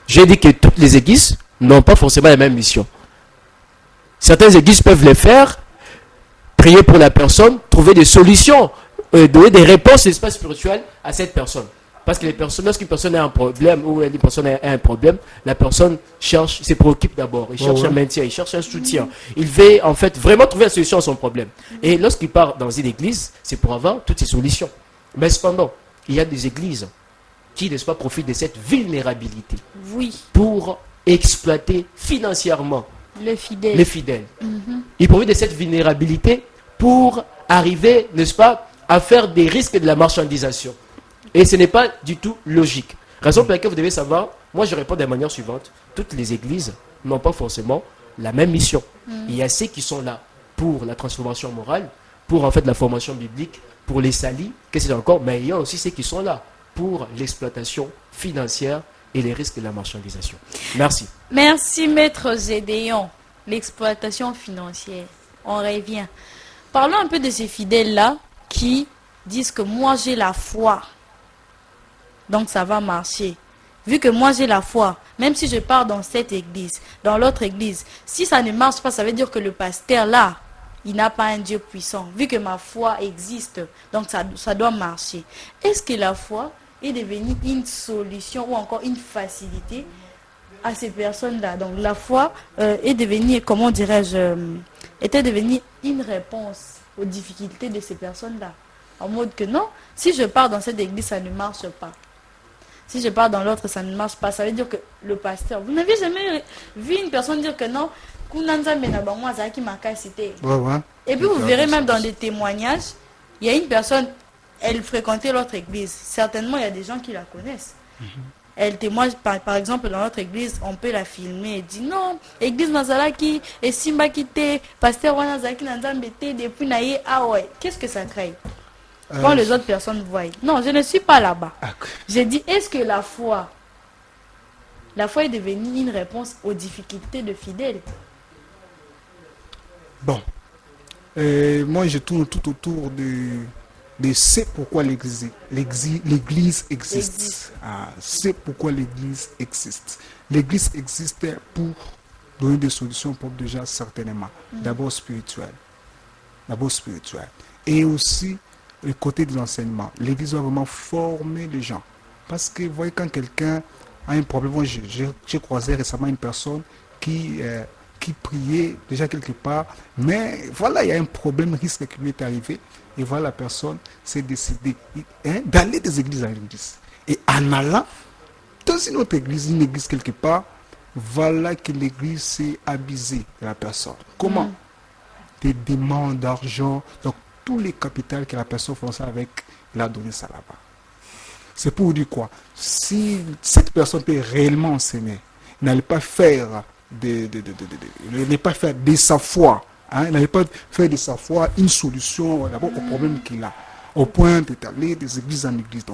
j'ai dit que toutes les églises n'ont pas forcément la même mission. Certaines églises peuvent le faire, prier pour la personne, trouver des solutions, donner des réponses d'espace spirituel à cette personne. Parce que les personnes, lorsqu'une personne a un problème ou une personne a un problème, la personne cherche, se préoccupe d'abord. Il cherche un maintien, il cherche un soutien. Il veut en fait vraiment trouver la solution à son problème. Et lorsqu'il part dans une église, c'est pour avoir toutes ces solutions. Mais cependant, il y a des églises qui, n'est-ce pas, profitent de cette vulnérabilité pour exploiter financièrement les fidèles. Ils profitent de cette vulnérabilité pour arriver, n'est-ce pas, à faire des risques de la marchandisation. Et ce n'est pas du tout logique. Raison pour laquelle vous devez savoir, moi je réponds de la manière suivante, toutes les églises n'ont pas forcément la même mission. Il y a ceux qui sont là pour la transformation morale, pour en fait la formation biblique, pour les salis, qu'est-ce que c'est encore, mais il y a aussi ceux qui sont là pour l'exploitation financière et les risques de la marchandisation. Merci. Merci Maître Gédéon. L'exploitation financière. On revient. Parlons un peu de ces fidèles-là qui disent que moi j'ai la foi. Donc ça va marcher. Vu que moi j'ai la foi, même si je pars dans cette église, dans l'autre église, si ça ne marche pas, ça veut dire que le pasteur là, il n'a pas un Dieu puissant. Vu que ma foi existe, donc ça doit marcher. Est-ce que la foi est devenue une solution ou encore une facilité à ces personnes-là? Donc la foi est devenue, comment dirais-je, était devenue une réponse aux difficultés de ces personnes-là. En mode que non, si je pars dans cette église, ça ne marche pas. Si je pars dans l'autre, ça ne marche pas. Ça veut dire que le pasteur, vous n'avez jamais vu une personne dire que non, et puis vous verrez même dans des témoignages, il y a une personne, elle fréquentait l'autre église. Certainement, il y a des gens qui la connaissent. Elle témoigne, par exemple, dans notre église, on peut la filmer et dire non, église Nazalaki, et Simba Kite, pasteur Wanazaki Nanzambete, depuis Naye, ah ouais, qu'est-ce que ça crée? Quand les autres personnes voient. Non, je ne suis pas là-bas. J'ai dit, est-ce que la foi est devenue une réponse aux difficultés de fidèles? Bon, moi je tourne tout autour de c'est pourquoi l'église existe. C'est pourquoi l'église existe. L'église existe pour donner des solutions au peuple de gens, certainement. D'abord spirituel. Et aussi le côté de l'enseignement. L'église doit vraiment former les gens. Parce que vous voyez, quand quelqu'un a un problème, moi j'ai croisé récemment une personne qui priait déjà quelque part, mais voilà, il y a un problème, risque qui lui est arrivé, et voilà, la personne s'est décidée d'aller des églises à l'église. Et en allant dans une autre église, une église quelque part, voilà que l'église s'est abusée de la personne. Comment? Des demandes d'argent, donc tous les capitaux que la personne française avec, il a donné ça là-bas. C'est pour vous dire quoi? Si cette personne peut réellement enseigner, n'allait pas faire ne pas faire de sa foi, n'allait pas faire de sa foi une solution d'abord au problème qu'il a, au point d'étaler des églises en église.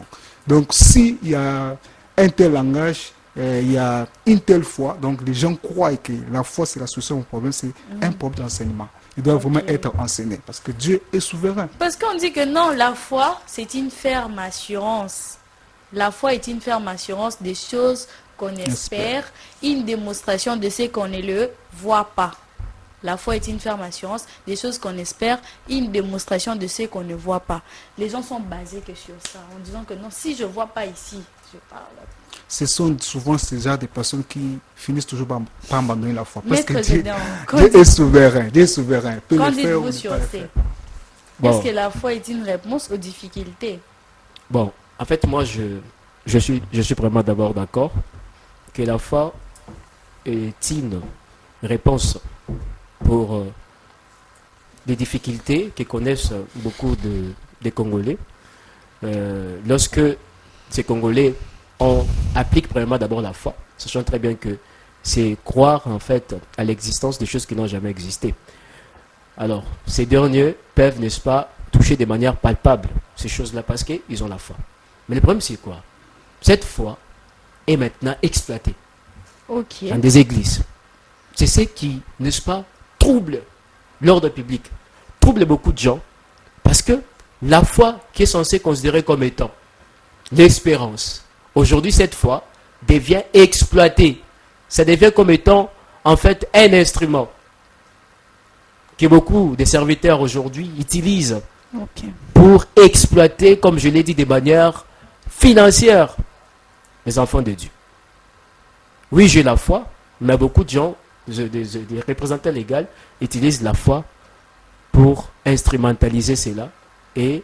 Donc s'il y a un tel langage, il y a une telle foi, donc les gens croient que la foi c'est la solution au problème, c'est un problème d'enseignement. Il doit vraiment être enseigné parce que Dieu est souverain. Parce qu'on dit que non, la foi, c'est une ferme assurance. La foi est une ferme assurance des choses qu'on espère, une démonstration de ce qu'on ne le voit pas. La foi est une ferme assurance des choses qu'on espère, une démonstration de ce qu'on ne voit pas. Les gens sont basés que sur ça, en disant que non, si je ne vois pas ici, je parle. Ce sont souvent ces genres de personnes qui finissent toujours par abandonner la foi. Parce que Maître Dieu Gédéon, est souverain. Dieu est souverain. Peut qu'en le faire ou dites-vous ne sur pas le ça? faire. Bon. Est-ce que la foi est une réponse aux difficultés? Bon, en fait, moi, je suis vraiment d'abord d'accord que la foi est une réponse pour les difficultés que connaissent beaucoup des Congolais. Lorsque ces Congolais appliquent vraiment d'abord la foi, sachant très bien que c'est croire en fait à l'existence des choses qui n'ont jamais existé. Alors, ces derniers peuvent, n'est-ce pas, toucher de manière palpable ces choses-là parce qu'ils ont la foi. Mais le problème, c'est quoi? Cette foi est maintenant exploitée dans des églises. C'est ce qui, n'est-ce pas, trouble l'ordre public, trouble beaucoup de gens parce que la foi qui est censée considérer comme étant l'espérance, aujourd'hui, cette foi devient exploitée. Ça devient comme étant, en fait, un instrument que beaucoup de serviteurs aujourd'hui utilisent pour exploiter, comme je l'ai dit, de manière financière, les enfants de Dieu. Oui, j'ai la foi, mais beaucoup de gens, des représentants légaux, utilisent la foi pour instrumentaliser cela et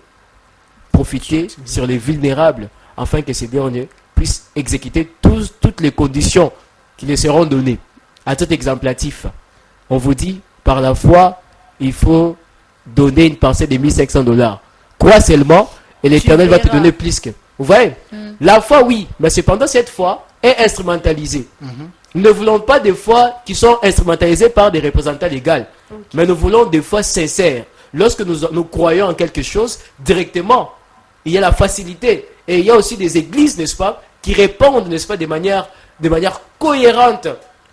profiter sur les vulnérables afin que ces derniers puissent exécuter toutes les conditions qui les seront données. À titre exemplatif, on vous dit, par la foi, il faut donner une parcelle de $1 500. Crois seulement et l'Éternel va te donner plus que. Vous voyez? La foi, oui, mais cependant, cette foi est instrumentalisée. Nous ne voulons pas des foi qui sont instrumentalisées par des représentants légaux, mais nous voulons des foi sincères. Lorsque nous croyons en quelque chose, directement, il y a la facilité. Et il y a aussi des églises, n'est-ce pas, qui répondent, n'est-ce pas, de manière cohérente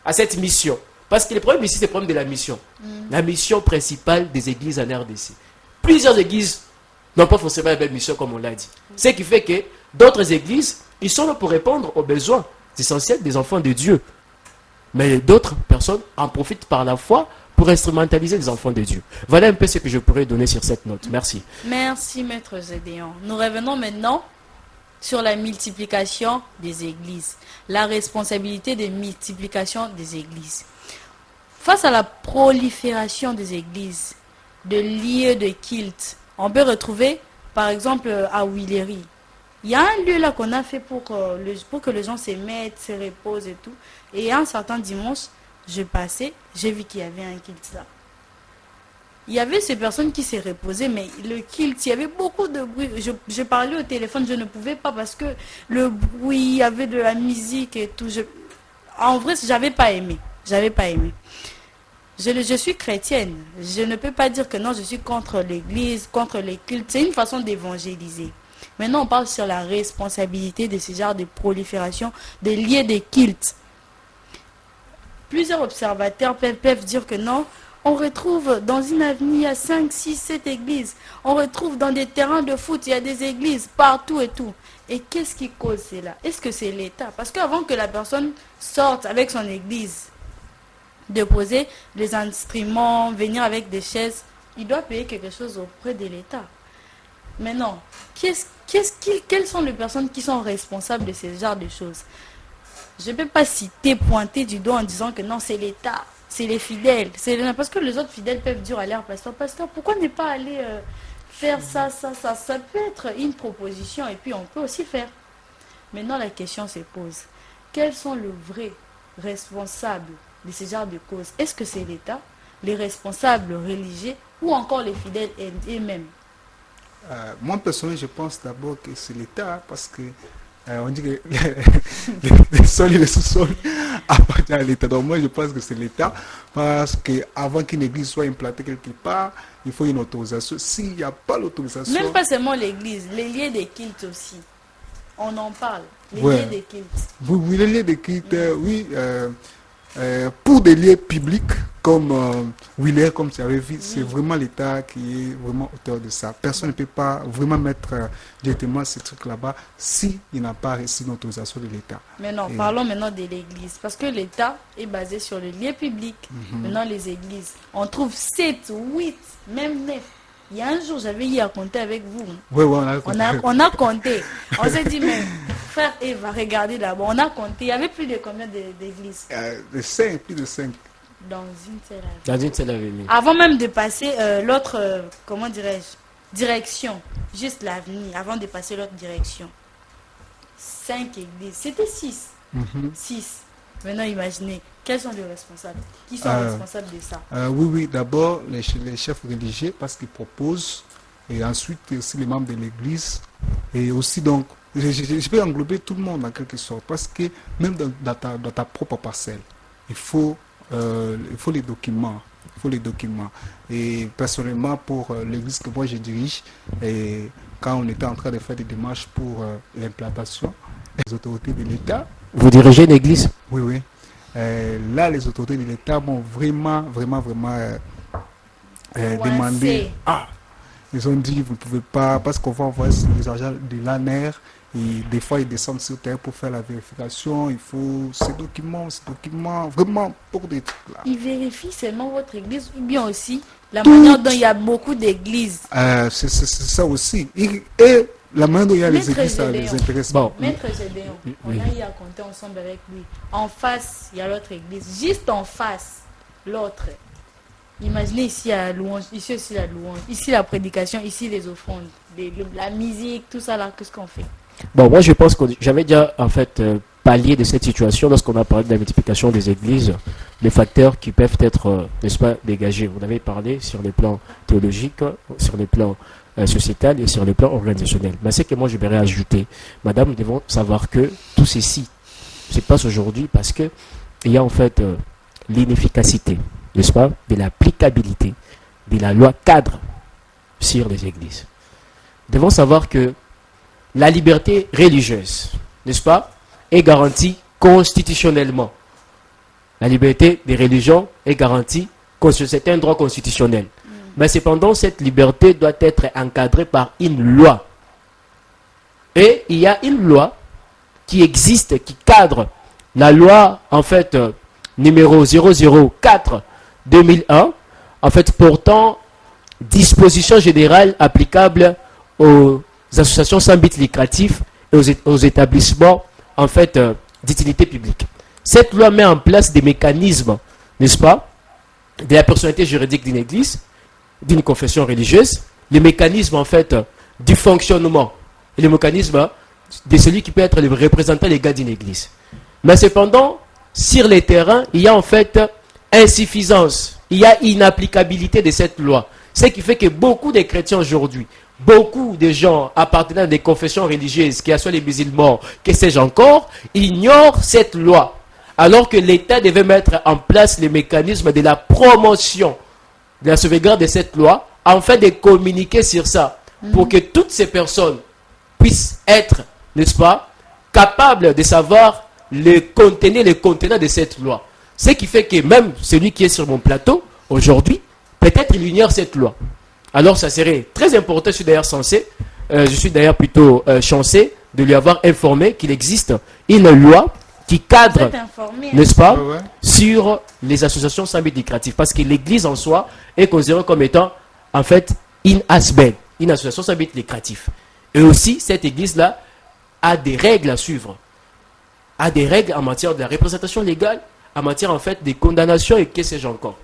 à cette mission. Parce que le problème ici, c'est le problème de la mission. La mission principale des églises en RDC. Plusieurs églises n'ont pas forcément la même mission, comme on l'a dit. Ce qui fait que d'autres églises, ils sont là pour répondre aux besoins essentiels des enfants de Dieu. Mais d'autres personnes en profitent par la foi pour instrumentaliser les enfants de Dieu. Voilà un peu ce que je pourrais donner sur cette note. Merci. Merci, Maître Gédéon. Nous revenons maintenant sur la multiplication des églises, la responsabilité de multiplication des églises. Face à la prolifération des églises, de lieux de culte, on peut retrouver, par exemple, à Willery, il y a un lieu là qu'on a fait pour que les gens se mettent, se reposent et tout. Et un certain dimanche, je passais, j'ai vu qu'il y avait un culte là. Il y avait ces personnes qui s'est reposées, mais le culte, il y avait beaucoup de bruit. Je parlais au téléphone, je ne pouvais pas parce que le bruit, il y avait de la musique et tout. En vrai, j'avais pas aimé. Je suis chrétienne. Je ne peux pas dire que non, je suis contre l'église, contre les cultes. C'est une façon d'évangéliser. Maintenant, on parle sur la responsabilité de ce genre de prolifération des lieux de culte. Plusieurs observateurs peuvent dire que non, on retrouve dans une avenue, il y a 5, 6, 7 églises. On retrouve dans des terrains de foot, il y a des églises partout et tout. Et qu'est-ce qui cause cela? Est-ce que c'est l'État? Parce qu'avant que la personne sorte avec son église, déposer les instruments, venir avec des chaises, il doit payer quelque chose auprès de l'État. Maintenant, quelles sont les personnes qui sont responsables de ce genre de choses? Je ne peux pas citer, pointer du doigt en disant que non, c'est l'État, c'est les fidèles. Parce que les autres fidèles peuvent dire à leur pasteur, pourquoi ne pas aller faire ça? Ça peut être une proposition et puis on peut aussi faire. Maintenant, la question se pose. Quels sont les vrais responsables de ce genre de causes? Est-ce que c'est l'État, les responsables religieux ou encore les fidèles eux-mêmes? Moi, personnellement, je pense d'abord que c'est l'État parce que on dit que le sol et le sous-sol appartiennent à l'État. Donc moi, je pense que c'est l'État parce qu'avant qu'une église soit implantée quelque part, il faut une autorisation. S'il n'y a pas l'autorisation... Même pas seulement l'église, les lieux de culte aussi. on en parle. Les Ouais. lieux des cultes. Oui, les lieux de culte, oui. Pour des lieux publics comme Wheeler, comme tu avais vu, c'est vraiment l'État qui est vraiment auteur de ça. Personne ne peut pas vraiment mettre directement ces trucs là-bas s'il n'a pas reçu l'autorisation de l'État. Mais non, Et- parlons maintenant de l'église. Parce que l'État est basé sur le lieu public. Maintenant, les églises. On trouve 7, 8, même 9. Il y a un jour, j'avais eu à compter avec vous. Ouais, ouais, On a compté. On s'est dit, mais frère Eva, regardez là-bas. On a compté. Il y avait plus de combien d'églises de 5, plus de 5. dans une seule avenue. Dans une seule avenue. Avant même de passer l'autre, comment dirais-je, direction, juste l'avenue, avant de passer l'autre direction. 5 églises. C'était 6. 6. Maintenant, imaginez, quels sont les responsables? Qui sont responsables de ça? Oui, oui, d'abord les chefs religieux parce qu'ils proposent, et ensuite aussi les membres de l'église, et aussi donc, je peux englober tout le monde en quelque sorte, parce que même dans ta propre parcelle, il faut les documents. Il faut les documents. Et personnellement, pour l'église que moi je dirige, et quand on était en train de faire des démarches pour l'implantation, les autorités de l'État, Vous dirigez une église? oui, oui. Là, les autorités de l'État m'ont vraiment demandé. Ah, ils ont dit, vous ne pouvez pas, parce qu'on va envoyer les agents de l'ANER, et des fois, ils descendent sur terre pour faire la vérification. Il faut ces documents, vraiment pour des trucs là. Ils vérifient seulement votre église ou bien aussi la manière dont il y a beaucoup d'églises. C'est ça aussi. Et la manière dont il y a les Maître églises, ça Gédéon. les intéresse. Bon. Maître Gédéon, on a eu à compter ensemble avec lui. En face, il y a l'autre église. Juste en face, l'autre. Imaginez ici la louange, ici aussi la louange, ici la prédication, ici les offrandes, la musique, tout ça là, qu'est-ce qu'on fait? Bon, moi je pense que j'avais déjà en fait pallié de cette situation lorsqu'on a parlé de la multiplication des églises, les facteurs qui peuvent être, n'est-ce pas, dégagés. Vous avez parlé sur le plan théologique, sur le plan sociétal et sur le plan organisationnel. Mais ce que moi je vais ajouter, madame, nous devons savoir que tout ceci se passe aujourd'hui parce que il y a en fait l'inefficacité, n'est-ce pas, de l'applicabilité de la loi cadre sur les églises. Nous devons savoir que la liberté religieuse, n'est-ce pas, est garantie constitutionnellement. La liberté des religions est garantie, c'est un droit constitutionnel. Mais cependant, cette liberté doit être encadrée par une loi. Et il y a une loi qui existe, qui cadre la loi, en fait, numéro 004-2001, en fait, portant dispositions générales applicables aux associations sans but lucratif et aux établissements en fait d'utilité publique. Cette loi met en place des mécanismes, n'est-ce pas, de la personnalité juridique d'une église, d'une confession religieuse, les mécanismes en fait du fonctionnement et les mécanismes de celui qui peut être le représentant légal d'une église. Mais cependant, sur les terrains, il y a en fait insuffisance, il y a inapplicabilité de cette loi. Ce qui fait que beaucoup de chrétiens aujourd'hui, beaucoup de gens appartenant à des confessions religieuses, qui soient les musulmans, que sais-je encore, ignorent cette loi. Alors que l'État devait mettre en place les mécanismes de la promotion, de la sauvegarde de cette loi, afin de communiquer sur ça, pour que toutes ces personnes puissent être, n'est-ce pas, capables de savoir le contenant de cette loi. Ce qui fait que même celui qui est sur mon plateau, aujourd'hui, peut-être il ignore cette loi. Alors ça serait très important, je suis d'ailleurs plutôt chanceux de lui avoir informé qu'il existe une loi qui cadre, n'est-ce pas, sur les associations sans but lucratif. Parce que l'église en soi est considérée comme étant, en fait, une ASBEN, une association sans but lucratif. Et aussi, cette église-là a des règles à suivre, a des règles en matière de la représentation légale, en matière, en fait, des condamnations et que sais-je encore.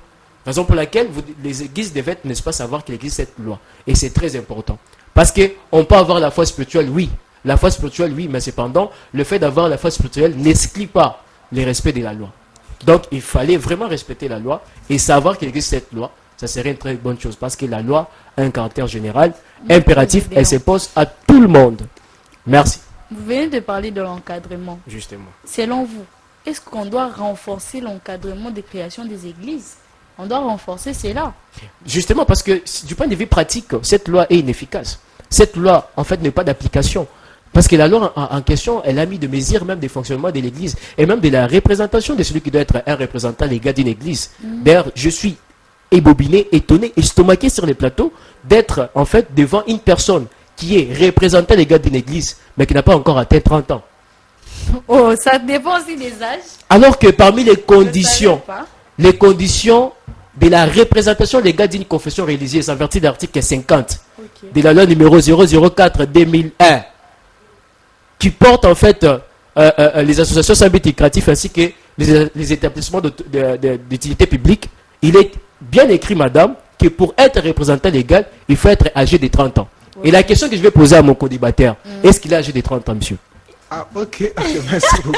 Raison pour laquelle les églises devaient, n'est-ce pas, savoir qu'il existe cette loi. Et c'est très important. Parce qu'on peut avoir la foi spirituelle, oui. La foi spirituelle, oui, mais cependant, le fait d'avoir la foi spirituelle n'exclut pas le respect de la loi. Donc, il fallait vraiment respecter la loi et savoir qu'il existe cette loi. Ça serait une très bonne chose parce que la loi a un caractère général, impératif, elle se pose à tout le monde. Merci. Vous venez de parler de l'encadrement. Justement. Selon vous, est-ce qu'on doit renforcer l'encadrement des créations des églises? On doit renforcer cela. Justement, parce que du point de vue pratique, cette loi est inefficace. Cette loi, en fait, n'est pas d'application. Parce que la loi en question, elle a mis de mesures même des fonctionnements de l'église et même de la représentation de celui qui doit être un représentant légal d'une église. D'ailleurs, je suis ébobiné, étonné, estomaqué sur les plateaux d'être en fait devant une personne qui est représentant légal d'une église, mais qui n'a pas encore atteint 30 ans. Oh, ça dépend aussi des âges. Alors que parmi les Je conditions, savais pas. les conditions de la représentation légale d'une confession religieuse en vertu de l'article 50 Ok. de la loi numéro 004/2001, qui porte en fait les associations sans but lucratif ainsi que les établissements d'utilité publique, il est bien écrit, madame, que pour être représentant légal, il faut être âgé de 30 ans. Et la question que je vais poser à mon co-débatteur, est-ce qu'il est âgé de 30 ans, monsieur? Ah, ok, merci beaucoup.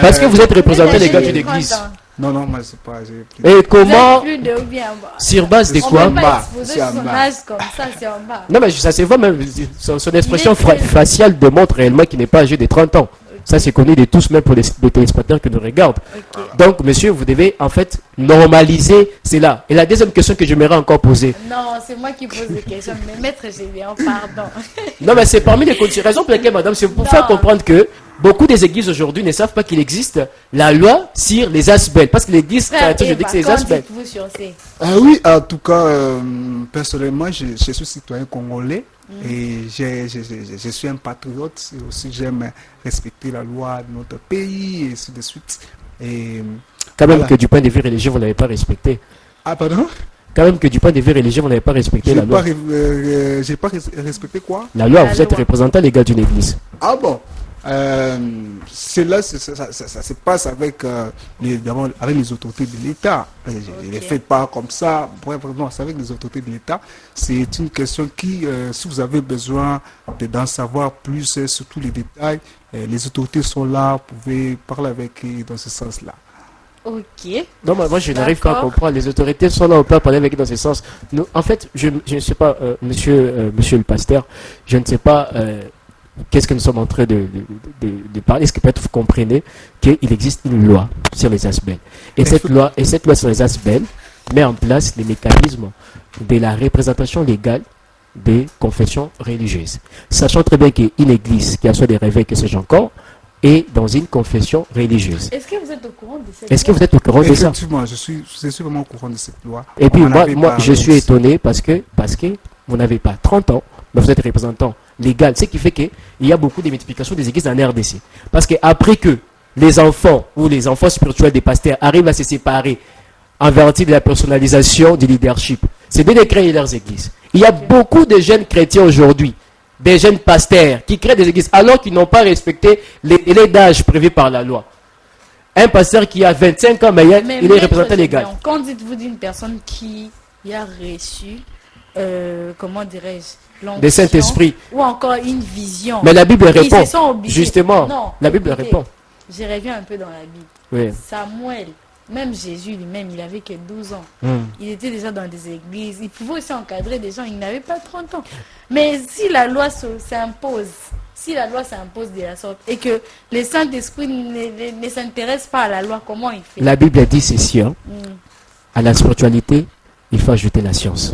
Parce que vous êtes représentant Mais légal j'ai d'une 30 église. ans. Non, non, moi, c'est pas. J'ai plus- Et Vous êtes comment, plus de ou bien bas. sur base de Je On quoi? peut pas bas, exposer c'est en son bas. âge comme ça, c'est en bas. Non, mais ça se voit même, son expression Il est très- faciale démontre réellement qu'il n'est pas âgé de 30 ans. Ça, c'est connu de tous, même pour les téléspectateurs qui nous regardent. Ok. Donc, monsieur, vous devez en fait normaliser cela. Et la deuxième question que j'aimerais encore poser. Non, c'est moi qui pose des questions. Mais maître, j'ai bien, pardon. Non, mais c'est parmi les conditions. Raison pour laquelle, madame, c'est pour Non. faire comprendre que beaucoup des églises aujourd'hui ne savent pas qu'il existe la loi sur les asbelles. Parce que l'église Frère chrétienne, je dis Eva, que c'est les qu'en asbelles. dites-vous sur ces... Ah oui, en tout cas, personnellement, je suis citoyen congolais et je suis un patriote. Et aussi, j'aime respecter la loi de notre pays et ainsi de suite. Et, Quand même voilà. que du point de vue religieux, vous n'avez pas respecté. Ah, pardon? Quand même que du point de vue religieux, vous n'avez pas respecté J'ai la pas, loi. j'ai pas respecté quoi? La loi, La vous êtes loi. représentant légal d'une église. Ah bon? Cela, ça se passe avec, d'abord avec les autorités de l'État. Je ne les Ok. fais pas comme ça. Bref, vraiment, c'est avec les autorités de l'État. C'est une question qui, si vous avez besoin d'en savoir plus sur tous les détails, les autorités sont là, vous pouvez parler avec eux dans ce sens-là. Ok. Non, moi je n'arrive pas à D'accord. comprendre. Les autorités sont là, on peut parler avec eux dans ce sens. Nous, en fait, je ne sais pas, monsieur le pasteur, je ne sais pas qu'est-ce que nous sommes en train de parler. Est-ce que peut-être vous comprenez qu'il existe une loi sur les asbelles. Et cette loi sur les asbelles met en place les mécanismes de la représentation légale des confessions religieuses. Sachant très bien qu'une église, qui a soit des réveils, que sais-je encore, est dans une confession religieuse. Est-ce que vous êtes au courant de cette Est-ce que loi? vous êtes au courant de ça? Effectivement, je suis vraiment au courant de cette loi. Et puis On en moi, avait parlé je suis aussi. étonné parce que vous n'avez pas 30 ans, mais vous êtes représentant légal. Ce qui fait qu'il y a beaucoup de multiplication des églises en RDC. Parce qu'après que les enfants ou les enfants spirituels des pasteurs arrivent à se séparer en vertu de la personnalisation du leadership, c'est de créer leurs églises. Il y a beaucoup de jeunes chrétiens aujourd'hui, des jeunes pasteurs qui créent des églises alors qu'ils n'ont pas respecté les délais d'âge prévus par la loi. Un pasteur qui a 25 ans, mais il est maître représentant légal. Gédéon, qu'en dites-vous d'une personne qui a reçu, comment dirais-je, l'onction Des Saint-Esprit. ou encore une vision? Mais la Bible Ils répond. se sont obligés. Justement, Non, la Bible écoutez, répond. Je reviens un peu dans la Bible. Oui. Samuel, même Jésus lui-même, il avait que 12 ans. Il était déjà dans des églises. Il pouvait aussi encadrer des gens. Il n'avait pas 30 ans. Mais si la loi s'impose, de la sorte, et que le Saint-Esprit ne s'intéresse pas à la loi, comment il fait? La Bible dit ceci, hein. Mm. À la spiritualité, il faut ajouter la science.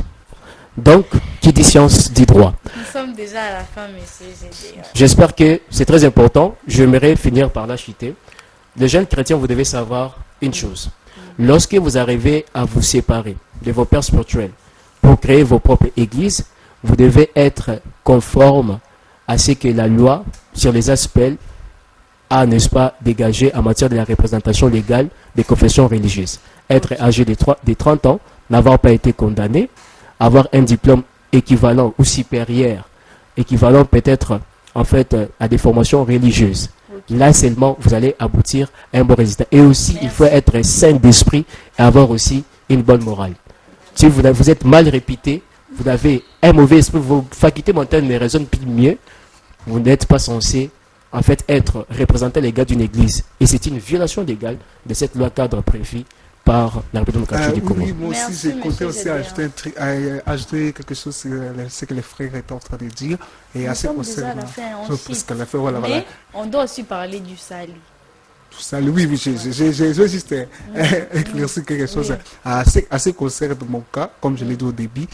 Donc, qui dit science dit droit. Nous sommes déjà à la fin, monsieur Gédéon. J'espère que c'est très important. J'aimerais finir par la chuter. Les jeunes chrétiens, vous devez savoir une chose. Lorsque vous arrivez à vous séparer de vos pères spirituels pour créer vos propres églises, vous devez être conforme à ce que la loi sur les aspects a, n'est-ce pas, dégagé en matière de la représentation légale des confessions religieuses. Être âgé de 30 ans, n'avoir pas été condamné, avoir un diplôme équivalent ou supérieur, équivalent peut-être en fait à des formations religieuses. Là seulement, vous allez aboutir à un bon résultat. Et aussi, il faut être saint d'esprit et avoir aussi une bonne morale. Si vous êtes mal répété, vous avez un mauvais esprit, vos facultés mentales ne raisonnent plus mieux, vous n'êtes pas censé en fait être représentant légal d'une église. Et c'est une violation légale de cette loi cadre prévue par la République démocratique du Congo. Oui, moi aussi, Merci, j'ai compté monsieur aussi Gédéon. ajouter quelque chose sur ce que les frères étaient en train de dire. Et Nous assez sommes déjà à la fin, on parce cite. qu'à la fin, voilà, voilà. Mais on doit aussi parler du salut. tout ça. Oui, oui, j'ai juste éclairci quelque chose assez concerne mon cas, comme je l'ai dit au début.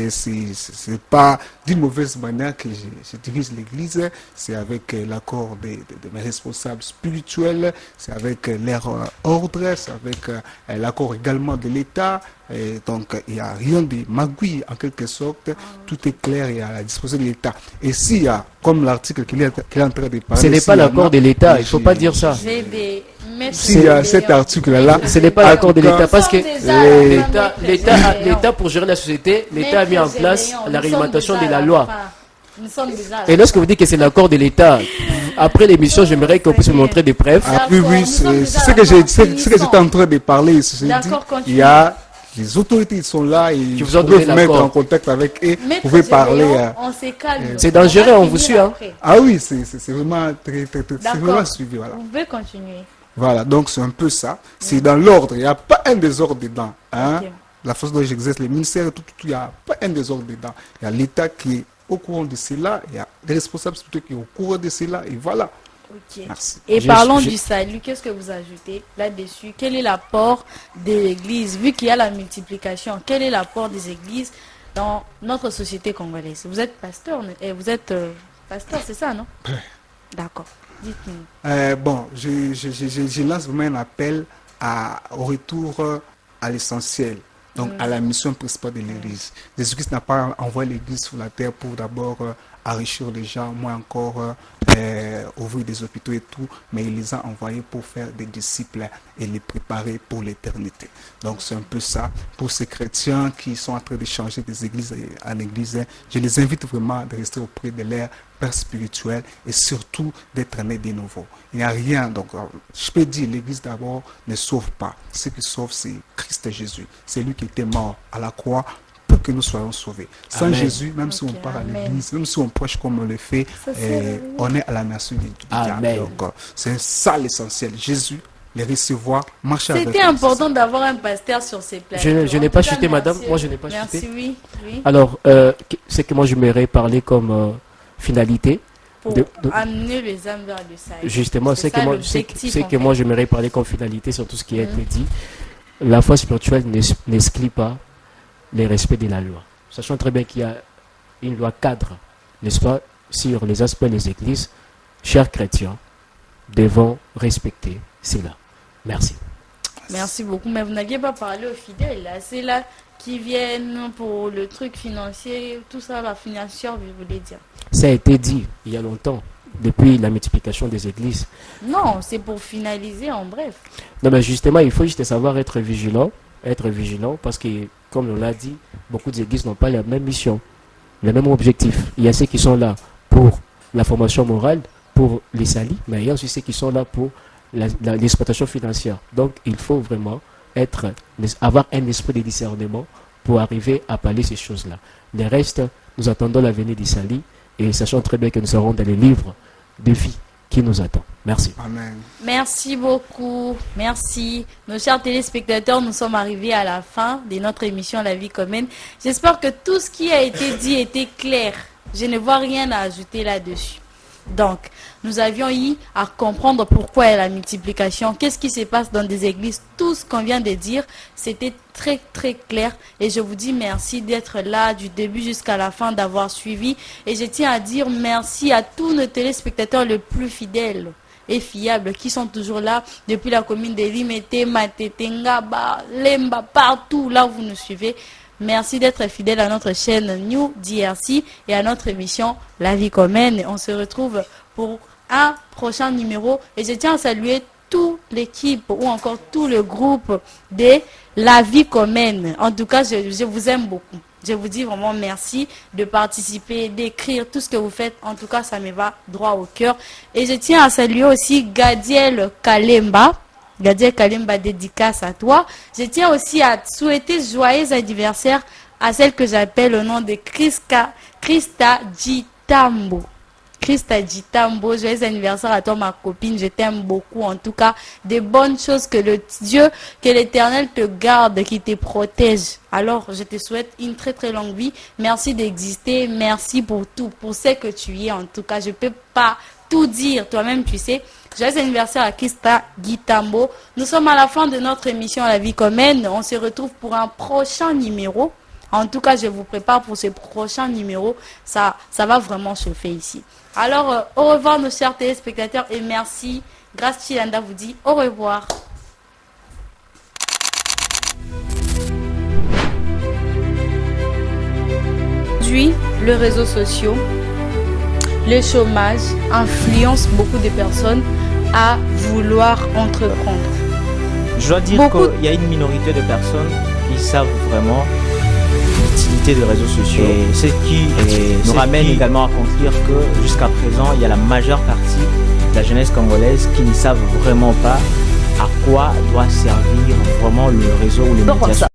C'est pas d'une mauvaise manière que je dirige l'église, c'est avec l'accord de mes responsables spirituels, c'est avec leur ordre, c'est avec l'accord également de l'État. Et donc, il n'y a rien de magouille en quelque sorte, tout est clair et à la disposition de l'État. Et s'il y a, comme l'article qu'il est en train de parler... Ce n'est pas l'accord de l'État, il ne faut pas dire ça. S'il y a cet article-là... Ce n'est pas l'accord de l'État, parce que l'État, pour gérer la société, l'État a mis en place la réglementation de la loi. Et lorsque vous dites que c'est l'accord de l'État, après l'émission, j'aimerais qu'on puisse me montrer des preuves. Ah oui, oui, c'est ce que j'étais en train de parler. Il y a... Les autorités sont là et vous pouvez vous mettre en contact avec eux, vous pouvez parler. C'est dangereux, on vous suit. Hein. Ah oui, c'est vraiment très vraiment suivi. Voilà. Vous pouvez continuer. Voilà, donc c'est un peu ça. C'est dans l'ordre, il n'y a pas un désordre dedans. Hein. Okay. La façon dont j'exerce les ministères, il n'y a pas un désordre dedans. Il y a l'État qui est au courant de cela, il y a des responsables qui sont au courant de cela, et voilà. Okay. Merci. Et parlons du salut, qu'est-ce que vous ajoutez là-dessus? Quel est l'apport de l'Église? Vu qu'il y a la multiplication, quel est l'apport des églises dans notre société congolaise? Vous êtes pasteur, pasteur, c'est ça, non? D'accord, dites-nous. Bon, je lance vraiment un appel au retour à l'essentiel. Donc, à la mission principale de l'Église. Jésus-Christ n'a pas envoyé l'Église sur la terre pour d'abord enrichir les gens, moins encore ouvrir des hôpitaux et tout, mais il les a envoyés pour faire des disciples et les préparer pour l'éternité. Donc, c'est un peu ça. Pour ces chrétiens qui sont en train de changer des églises en église, je les invite vraiment de rester auprès de leur père spirituel et surtout d'être nés de nouveau. Il n'y a rien. Donc, je peux dire, l'église d'abord ne sauve pas. Ce qui sauve, c'est Christ Jésus. C'est lui qui était mort à la croix pour que nous soyons sauvés. Sans Jésus, même si on part à l'église, même si on prêche comme on le fait, on est à la nation du diable. Donc, c'est ça l'essentiel. Jésus, les recevoir, marcher avec. C'était important d'avoir un pasteur sur ces plateaux. Je n'ai pas chuté, madame. Moi, je n'ai pas chuté. Merci, oui. Alors, c'est que moi, je m'aimerais parler comme finalité. Pour amener les âmes vers le salut. Justement, c'est que moi, j'aimerais parler comme finalité sur tout ce qui a été dit. La foi spirituelle n'exclut pas les respects de la loi. Sachant très bien qu'il y a une loi cadre, n'est-ce pas, sur les aspects des églises. Chers chrétiens, devons respecter cela. Merci. Merci beaucoup. Mais vous n'aviez pas parlé aux fidèles, là. C'est là qui viennent pour le truc financier, tout ça, la financière, je voulais dire. Ça a été dit il y a longtemps, depuis la multiplication des églises. Non, c'est pour finaliser en bref. Non, mais justement, il faut juste savoir être vigilant parce que, comme on l'a dit, beaucoup d'églises n'ont pas la même mission, le même objectif. Il y a ceux qui sont là pour la formation morale, pour les salis, mais il y a aussi ceux qui sont là pour l'exploitation financière. Donc, il faut vraiment avoir un esprit de discernement pour arriver à pallier ces choses-là. Le reste, nous attendons la venue des salis et sachant très bien que nous serons dans les livres de vie qui nous attend. Merci. Amen. Merci beaucoup. Merci. Nos chers téléspectateurs, nous sommes arrivés à la fin de notre émission La Vie commune. J'espère que tout ce qui a été dit était clair. Je ne vois rien à ajouter là-dessus. Donc, nous avions eu à comprendre pourquoi la multiplication, qu'est-ce qui se passe dans des églises, tout ce qu'on vient de dire, c'était très très clair et je vous dis merci d'être là du début jusqu'à la fin, d'avoir suivi et je tiens à dire merci à tous nos téléspectateurs les plus fidèles et fiables qui sont toujours là depuis la commune de Limete, Matete, Ngaba, Lemba, partout là où vous nous suivez. Merci d'être fidèle à notre chaîne New DRC et à notre émission La Vie commune. On se retrouve pour un prochain numéro et je tiens à saluer toute l'équipe ou encore tout le groupe de La Vie commune. En tout cas, je vous aime beaucoup. Je vous dis vraiment merci de participer, d'écrire tout ce que vous faites. En tout cas, ça me va droit au cœur. Et je tiens à saluer aussi Gadiel Kalemba. Gadiel Kalemba, dédicace à toi. Je tiens aussi à souhaiter joyeux anniversaire à celle que j'appelle le nom de Krista Jitambo. Krista Jitambo, joyeux anniversaire à toi ma copine, je t'aime beaucoup. En tout cas, des bonnes choses, que le Dieu, que l'Éternel te garde, qui te protège. Alors, je te souhaite une très très longue vie. Merci d'exister, merci pour tout, pour ce que tu es. En tout cas, je ne peux pas tout dire, toi-même tu sais. Joyeux anniversaire à Kista Gitambo. Nous sommes à la fin de notre émission La Vie Commune. On se retrouve pour un prochain numéro. En tout cas, je vous prépare pour ce prochain numéro. Ça va vraiment chauffer ici. Alors, au revoir nos chers téléspectateurs et merci. Grâce Chilanda vous dit au revoir. Aujourd'hui, les réseaux sociaux, le chômage influence beaucoup de personnes à vouloir entreprendre. Je dois dire qu'il y a une minorité de personnes qui savent vraiment l'utilité des réseaux sociaux. Et ce qui nous ramène également à conclure que jusqu'à présent, il y a la majeure partie de la jeunesse congolaise qui ne savent vraiment pas à quoi doit servir vraiment le réseau ou les médias.